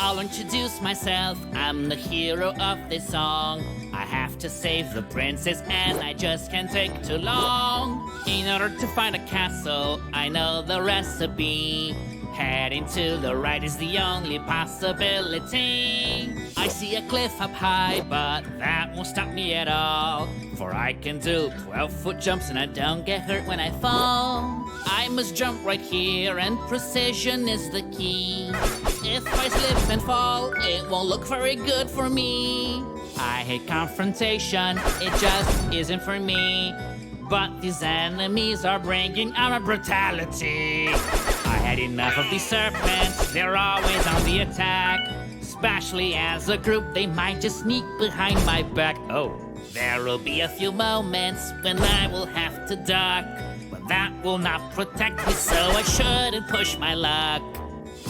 I'll introduce myself, I'm the hero of this song. I have to save the princess and I just can't take too long. In order to find a castle, I know the recipe. Heading to the right is the only possibility. I see a cliff up high, but that won't stop me at all. For I can do 12-foot jumps and I don't get hurt when I fall. I must jump right here and precision is the key. If I slip and fall, it won't look very good for me. I hate confrontation, it just isn't for me. But these enemies are bringing out my brutality. I had enough of these serpents, they're always on the attack. Especially as a group, they might just sneak behind my back. Oh, there will be a few moments when I will have to duck. But that will not protect me, so I shouldn't push my luck.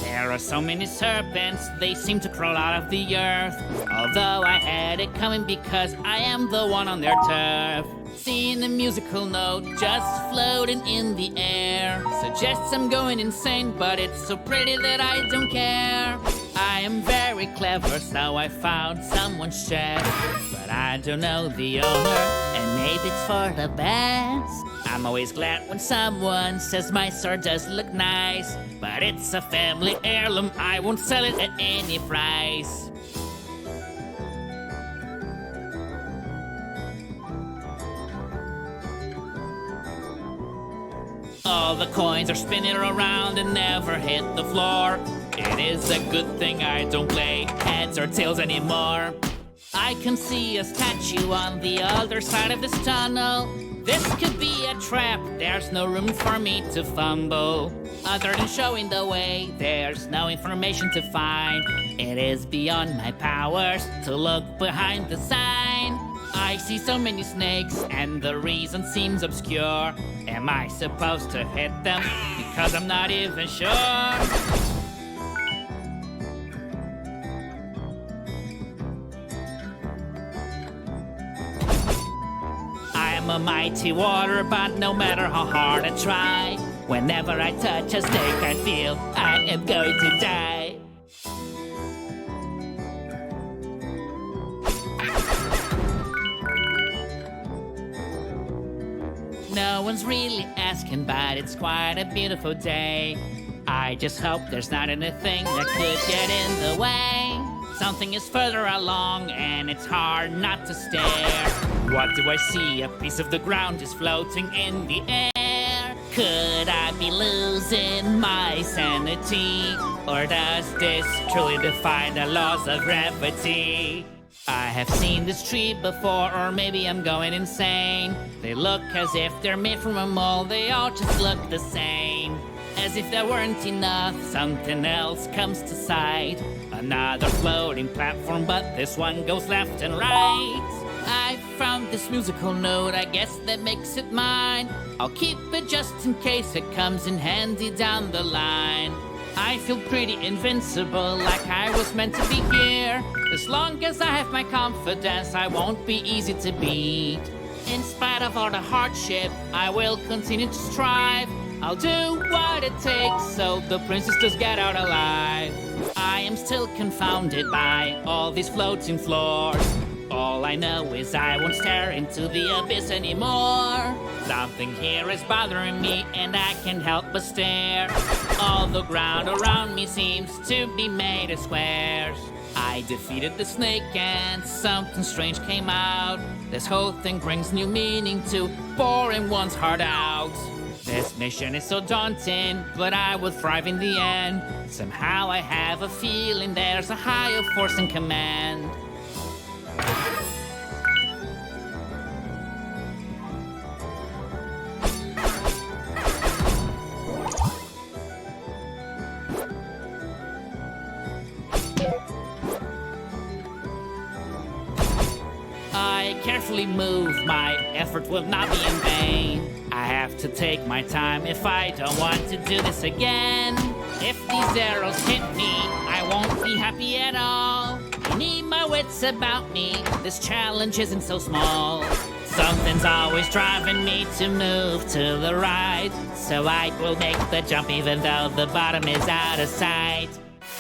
There are so many serpents, they seem to crawl out of the earth. Although I had it coming because I am the one on their turf. Seeing a musical note just floating in the air suggests I'm going insane, but it's so pretty that I don't care. I am very clever, so I found someone's chest. But I don't know the owner, and maybe it's for the best. I'm always glad when someone says my sword does look nice. But it's a family heirloom, I won't sell it at any price. All the coins are spinning around and never hit the floor. It is a good thing I don't play heads or tails anymore. I can see a statue on the other side of this tunnel. This could be a trap, there's no room for me to fumble. Other than showing the way, there's no information to find. It is beyond my powers to look behind the sign. I see so many snakes and the reason seems obscure. Am I supposed to hit them? Because I'm not even sure. I am a mighty warrior, but no matter how hard I try, whenever I touch a snake I feel I am going to die. No one's really asking, but it's quite a beautiful day. I just hope there's not anything that could get in the way. Something is further along and it's hard not to stare. What do I see? A piece of the ground is floating in the air. Could I be losing my sanity? Or does this truly defy the laws of gravity? I have seen this tree before, or maybe I'm going insane. They look as if they're made from a mold, they all just look the same. As if there weren't enough, something else comes to sight. Another floating platform, but this one goes left and right. I found this musical note, I guess that makes it mine. I'll keep it just in case it comes in handy down the line. I feel pretty invincible, like I was meant to be here. As long as I have my confidence, I won't be easy to beat. In spite of all the hardship, I will continue to strive. I'll do what it takes so the princess does get out alive. I am still confounded by all these floating floors. All I know is I won't stare into the abyss anymore. Something here is bothering me and I can't help but stare. All the ground around me seems to be made of squares. I defeated the snake and something strange came out. This whole thing brings new meaning to boring one's heart out. This mission is so daunting, but I will thrive in the end. Somehow I have a feeling there's a higher force in command. I carefully move, my effort will not be in vain. I have to take my time if I don't want to do this again. If these arrows hit me, I won't be happy at all. I need my wits about me, this challenge isn't so small. Something's always driving me to move to the right, so I will make the jump even though the bottom is out of sight.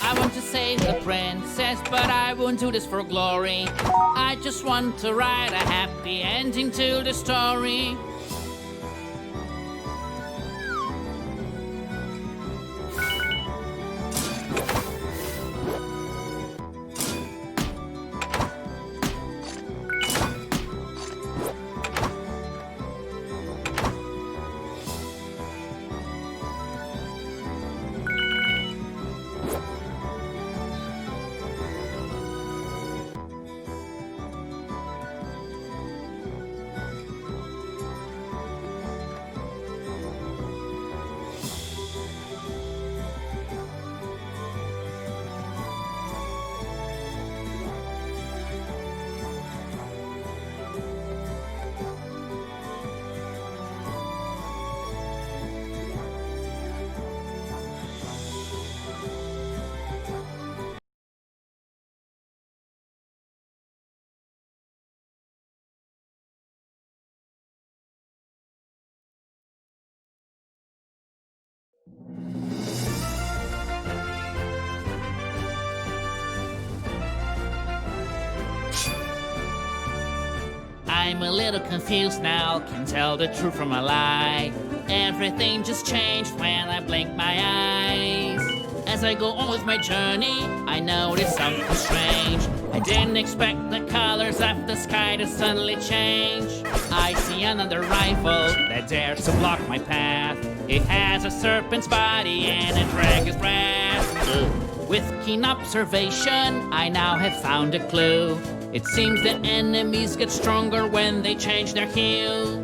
I want to save the princess, but I won't do this for glory. I just want to write a happy ending to the story. I'm a little confused now, can't tell the truth from a lie. Everything just changed when I blinked my eyes. As I go on with my journey, I notice something strange. I didn't expect the colors of the sky to suddenly change. I see another rival that dares to block my path. It has a serpent's body and a dragon's breath. With keen observation, I now have found a clue. It seems the enemies get stronger when they change their hue.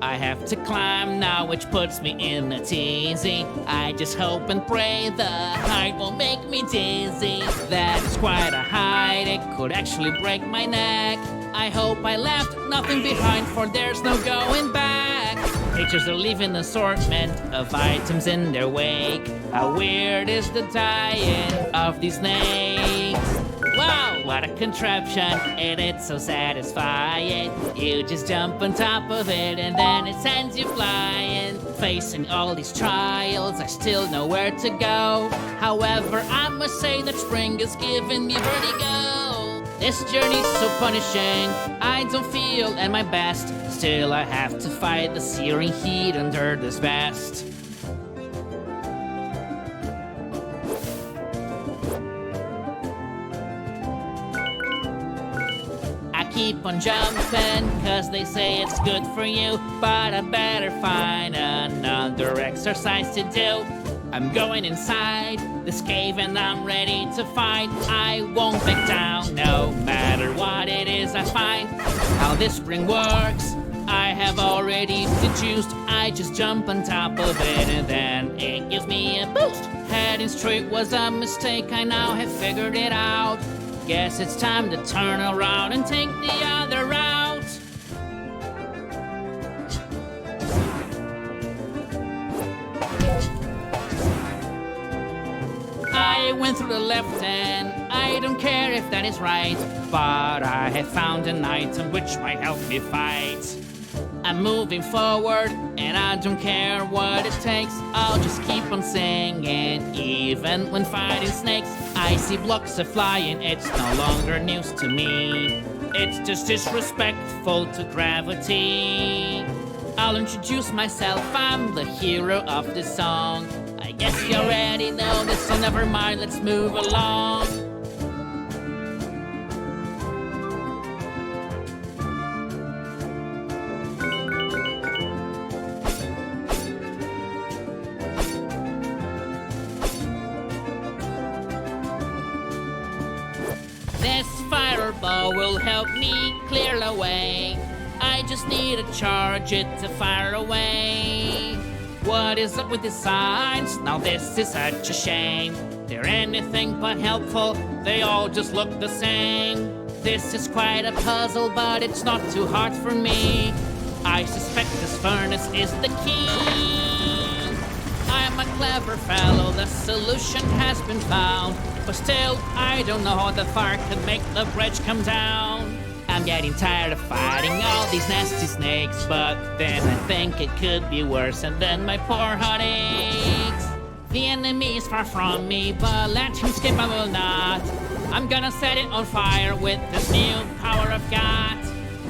I have to climb now, which puts me in a tizzy. I just hope and pray the height won't make me dizzy. That's quite a height, it could actually break my neck. I hope I left nothing behind, for there's no going back. Pictures are leaving an assortment of items in their wake. How weird is the dying of these snakes? Wow, what a contraption, and it's so satisfying. You just jump on top of it and then it sends you flying. Facing all these trials, I still know where to go. However, I must say that spring is giving me vertigo. This journey's so punishing, I don't feel at my best. Still, I have to fight the searing heat under this vest. Keep on jumping, cause they say it's good for you. But I better find another exercise to do. I'm going inside this cave and I'm ready to fight. I won't back down, no matter what it is I find. How this spring works, I have already deduced. I just jump on top of it and then it gives me a boost. Heading straight was a mistake, I now have figured it out. Guess it's time to turn around and take the other route. I went through the left and I don't care if that is right, but I have found an item which might help me fight. I'm moving forward and I don't care what it takes. I'll just keep on singing even when fighting snakes. I see blocks are flying, it's no longer news to me. It's just disrespectful to gravity. I'll introduce myself, I'm the hero of this song. I guess you already know this, so never mind, let's move along. This fireball will help me clear the way. I just need to charge it to fire away. What is up with the signs? Now this is such a shame. They're anything but helpful, they all just look the same. This is quite a puzzle, but it's not too hard for me. I suspect this furnace is the key. I'm a clever fellow, the solution has been found. But still, I don't know how the fire can make the bridge come down. I'm getting tired of fighting all these nasty snakes, but then I think it could be worse, and then my poor heart aches. The enemy is far from me, but let him skip, I will not. I'm gonna set it on fire with this new power I've got.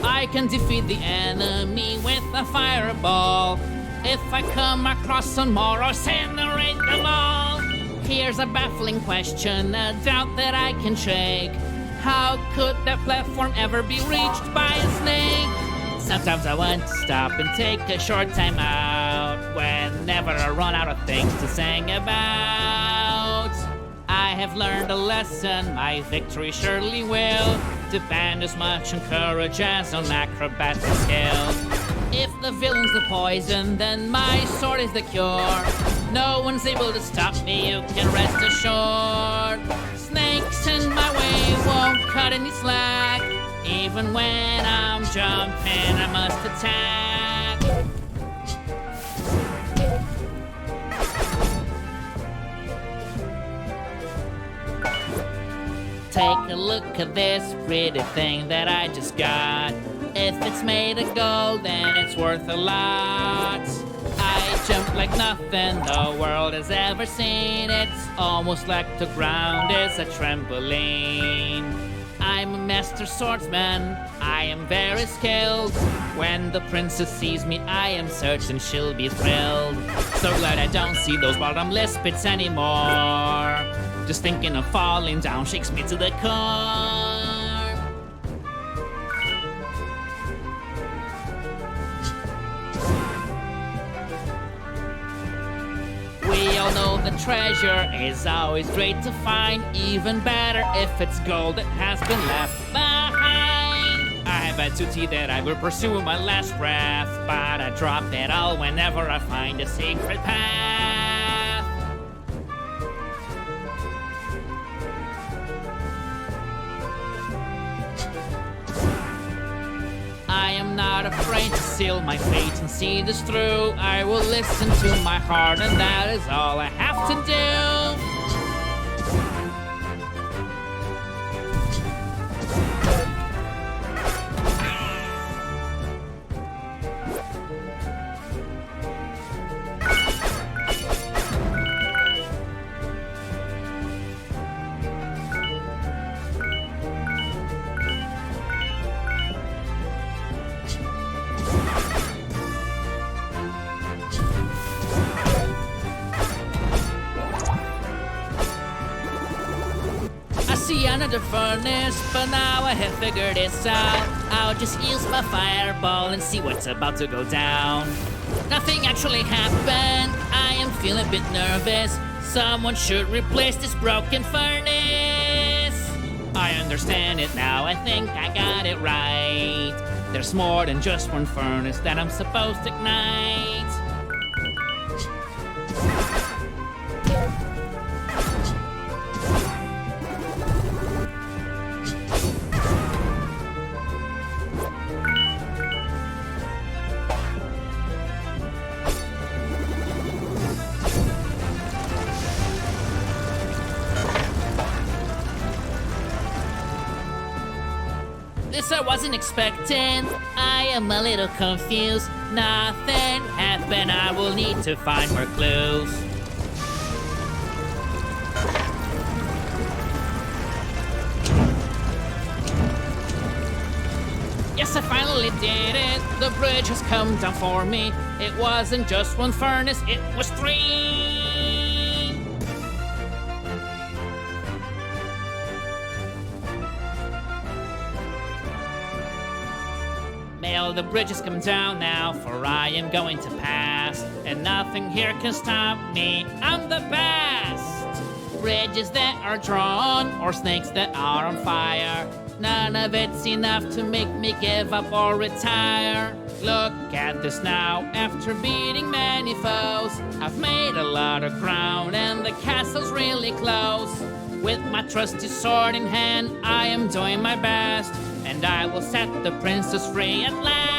I can defeat the enemy with a fireball. If I come across some more, I'll incinerate them all. Here's a baffling question, a doubt that I can shake. How could that platform ever be reached by a snake? Sometimes I want to stop and take a short time out whenever I run out of things to sing about. I have learned a lesson, my victory surely will depend as much on courage as on acrobatic skill. If the villain's the poison, then my sword is the cure. No one's able to stop me, you can rest assured. Snakes in my way won't cut any slack. Even when I'm jumping, I must attack. Take a look at this pretty thing that I just got. If it's made of gold, then it's worth a lot. I jump like nothing the world has ever seen. It's almost like the ground is a trampoline. I'm a master swordsman, I am very skilled. When the princess sees me, I am certain she'll be thrilled. So glad I don't see those bottomless pits anymore. Just thinking of falling down shakes me to the core. We all know the treasure is always great to find. Even better if it's gold that has been left behind. I have a duty that I will pursue with my last breath, but I drop it all whenever I find a secret path. I am not afraid to seal my fate and see this through. I will listen to my heart, and that is all I have to do. Another furnace, but now I have figured this out. I'll just use my fireball and see what's about to go down. Nothing actually happened, I am feeling a bit nervous. Someone should replace this broken furnace. I understand it now, I think I got it right. There's more than just one furnace that I'm supposed to ignite. This I wasn't expecting. I am a little confused. Nothing happened. I will need to find more clues. Yes, I finally did it. The bridge has come down for me. It wasn't just one furnace, it was 3. May all the bridges come down now, for I am going to pass, and nothing here can stop me. I'm the best! Bridges that are drawn, or snakes that are on fire. None of it's enough to make me give up or retire. Look at this now, after beating many foes. I've made a lot of ground and the castle's really close. With my trusty sword in hand, I am doing my best, and I will set the princess free at last.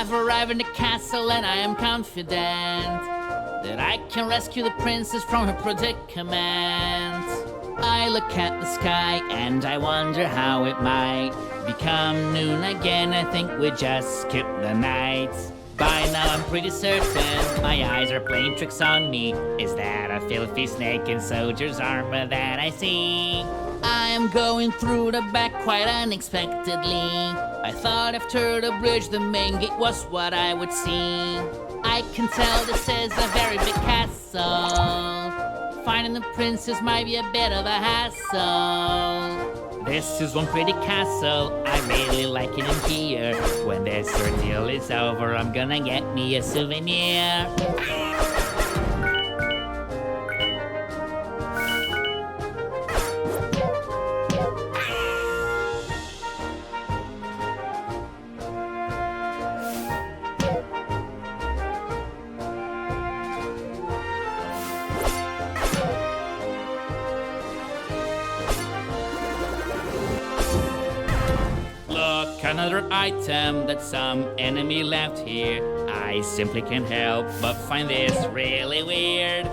have arrived in the castle and I am confident that I can rescue the princess from her predicament. I look at the sky and I wonder how it might become noon again. I think we just skipped the night. By now I'm pretty certain my eyes are playing tricks on me. Is that a filthy snake in soldier's armor that I see? I am going through the back quite unexpectedly. I thought after the bridge the main gate was what I would see. I can tell this is a very big castle. Finding the princess might be a bit of a hassle. This is one pretty castle, I really like it in here. When this ordeal is over, I'm gonna get me a souvenir. Another item that some enemy left here. I simply can't help but find this really weird.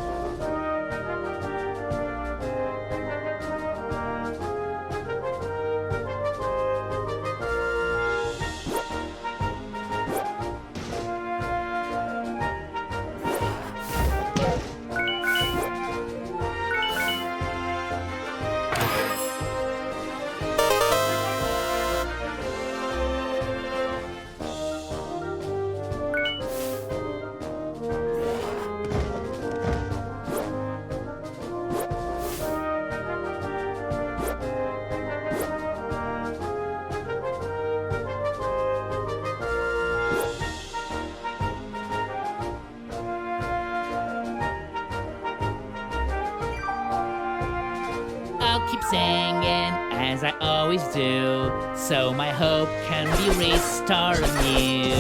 Keep singing as I always do, so my hope can be restored anew.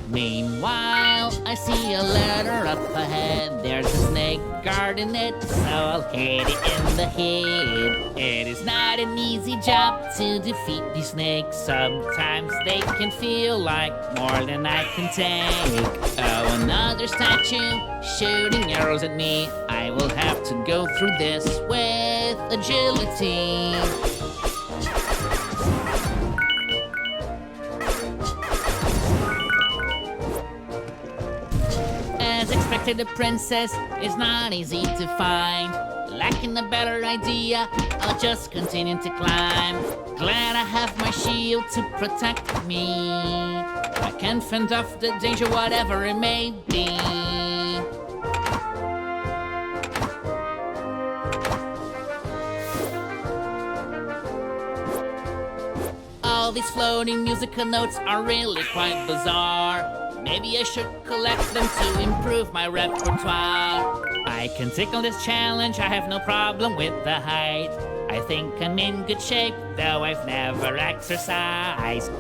Meanwhile, I see a ladder up ahead. There's a snake guarding it, so I'll hit it in the head. It is not an easy job to defeat these snakes. Sometimes they can feel like more than I can take. Oh, another statue shooting arrows at me. I will have to go through this with agility. As expected, the princess is not easy to find. Lacking a better idea, I'll just continue to climb. Glad I have my shield to protect me. I can fend off the danger, whatever it may be. All these floating musical notes are really quite bizarre. Maybe I should collect them to improve my repertoire. I can tackle this challenge, I have no problem with the height. I think I'm in good shape, though I've never exercised.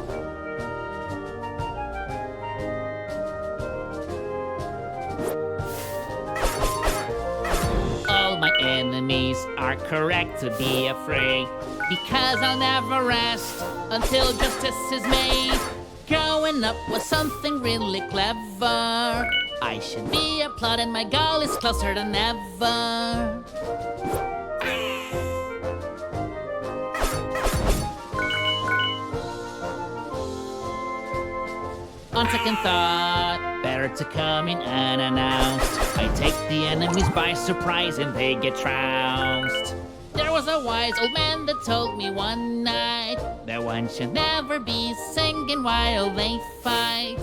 All my enemies are correct to be afraid, because I'll never rest until justice is made. Growing up was something really clever. I should be applauded, my goal is closer than ever. On second thought, better to come in unannounced. I take the enemies by surprise and they get trounced. There was a wise old man that told me one night that one should never be singing while they fight.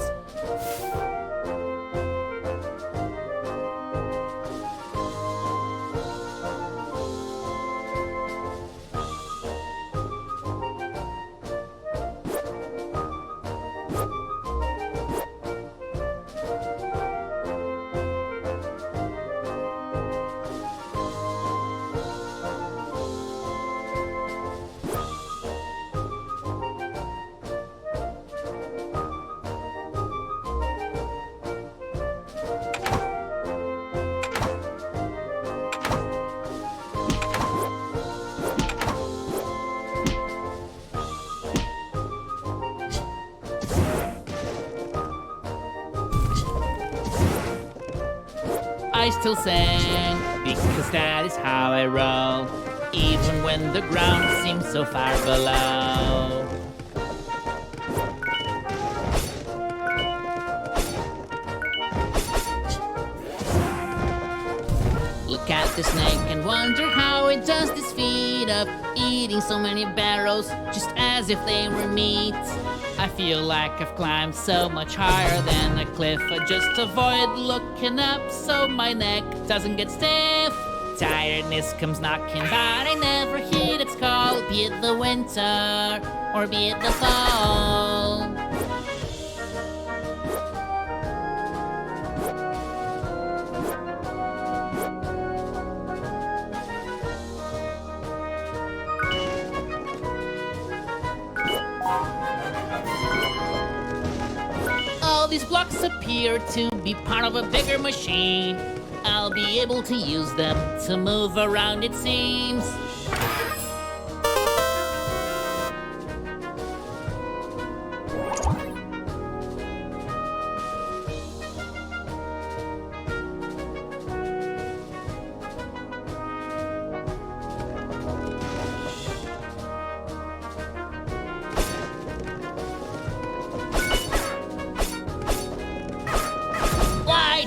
I still sing, because that is how I roll, even when the ground seems so far below. Look at the snake and wonder how it does this feat of eating so many barrels just as if they were meat. I feel like I've climbed so much higher than a cliff. I just avoid looking up so my neck doesn't get stiff. Tiredness comes knocking, but I never heed its call, be it the winter or be it the fall. All these blocks appear to be part of a bigger machine. I'll be able to use them to move around, it seems.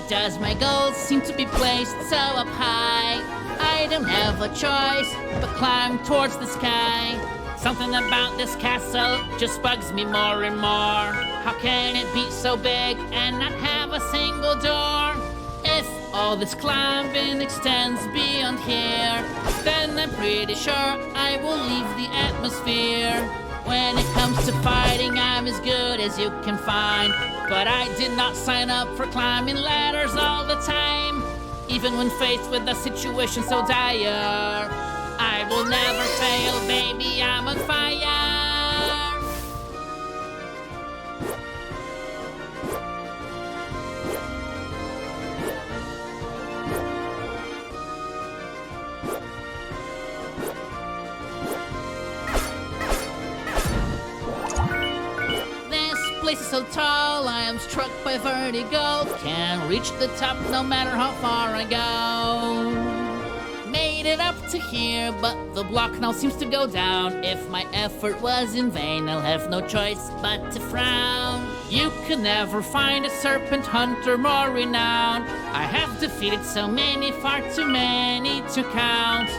Does my goal seem to be placed so up high? I don't have a choice but climb towards the sky. Something about this castle just bugs me more and more. How can it be so big and not have a single door? If all this climbing extends beyond here, then I'm pretty sure I will leave the atmosphere. When it comes to fighting, I'm as good as you can find. But I did not sign up for climbing ladders all the time. Even when faced with a situation so dire, I will never fail, baby, I'm on fire. Place is so tall, I am struck by vertigo. Can't reach the top no matter how far I go. Made it up to here, but the block now seems to go down. If my effort was in vain, I'll have no choice but to frown. You could never find a serpent hunter more renowned. I have defeated so many, far too many to count.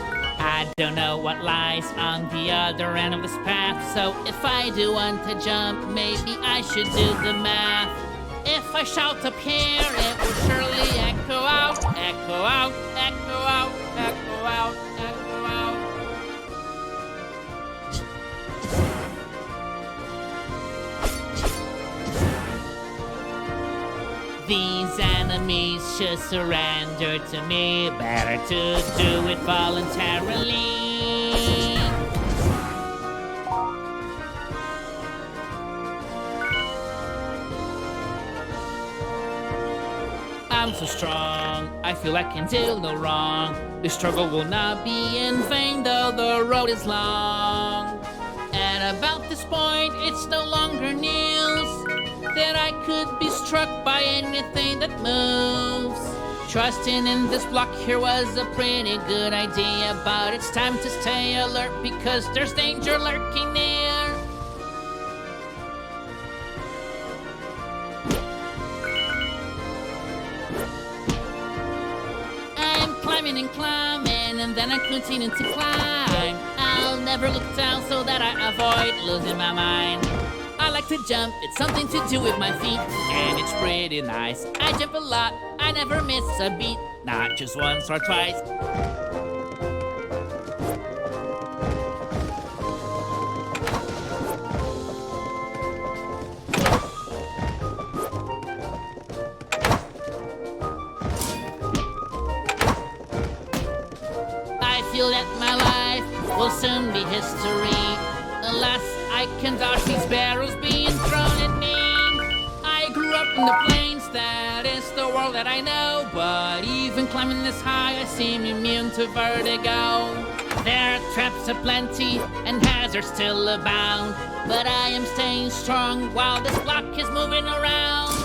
I don't know what lies on the other end of this path, so if I do want to jump, maybe I should do the math. If I shout up here, it will surely echo out, echo out, echo out, echo out, echo out. These enemies should surrender to me. Better to do it voluntarily. I'm so strong, I feel I can do no wrong. This struggle will not be in vain, though the road is long. At about this point, it's no longer news that I could be struck by anything that moves. Trusting in this block here was a pretty good idea, but it's time to stay alert because there's danger lurking near. I'm climbing and climbing, and then I continue to climb. I'll never look down so that I avoid losing my mind. I like to jump, it's something to do with my feet, and it's pretty nice. I jump a lot, I never miss a beat, not just once or twice. I feel that my life will soon be history. Alas, I can dodge these barrels being thrown at me. I grew up in the plains, that is the world that I know. But even climbing this high, I seem immune to vertigo. There are traps aplenty and hazards still abound, but I am staying strong while this block is moving around.